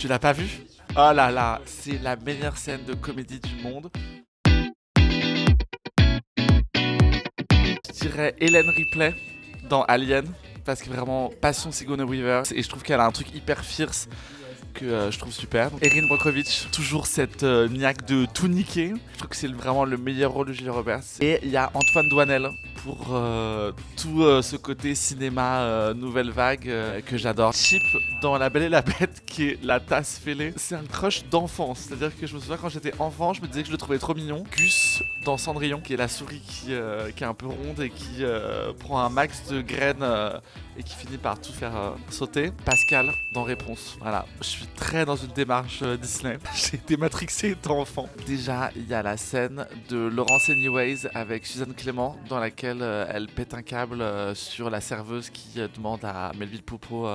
Tu l'as pas vu? Oh là là, c'est la meilleure scène de comédie du monde. Je dirais Ellen Ripley dans Alien, parce que vraiment, passion Sigourney Weaver. Et je trouve qu'elle a un truc hyper fierce que je trouve super. Erin Brockovich, toujours cette niaque de tout niquer. Je trouve que c'est vraiment le meilleur rôle de Julia Roberts. Et il y a Antoine Douanel pour tout ce côté cinéma nouvelle vague que j'adore. Chip dans La Belle et la Bête, qui est la tasse fêlée. C'est un crush d'enfance. C'est-à-dire que je me souviens quand j'étais enfant, je me disais que je le trouvais trop mignon. Gus dans Cendrillon, qui est la souris qui est un peu ronde et qui prend un max de graines et qui finit par tout faire sauter. Pascal dans Réponse. Voilà, je suis très dans une démarche Disney. J'ai été matrixé étant enfant. Déjà, il y a la scène de Laurence Anyways avec Suzanne Clément dans laquelle elle pète un câble sur la serveuse qui demande à Melville Poupeau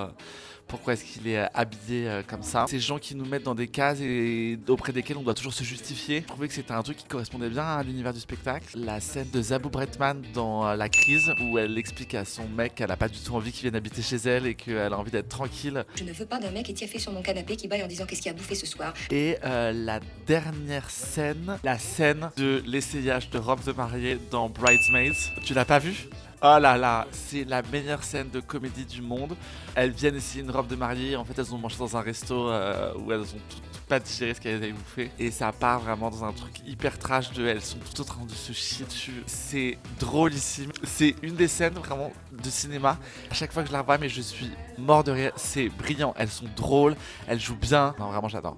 pourquoi est-ce qu'il est habillé comme ça. Ces gens qui nous mettent dans des cases et auprès desquels on doit toujours se justifier. Je trouvais que c'était un truc qui correspondait bien à l'univers du spectacle. La scène de Zabou Bretman dans La Crise, où elle explique à son mec qu'elle a pas du tout envie qu'il vienne habiter chez elle et qu'elle a envie d'être tranquille. Je ne veux pas d'un mec étiaffé sur mon canapé qui baille en disant qu'est-ce qu'il a bouffé ce soir. Et la dernière scène, la scène de l'essayage de robe de mariée dans Bridesmaids. Tu l'as pas vu? Oh là là, c'est la meilleure scène de comédie du monde. Elles viennent essayer une robe de mariée. En fait, elles ont mangé dans un resto où elles ont pas digéré ce qu'elles avaient bouffé. Et ça part vraiment dans un truc hyper trash de elles sont tout en train de se chier dessus. C'est drôlissime. C'est une des scènes vraiment de cinéma. À chaque fois que je la revois, mais je suis mort de rire. C'est brillant. Elles sont drôles. Elles jouent bien. Non, vraiment, j'adore.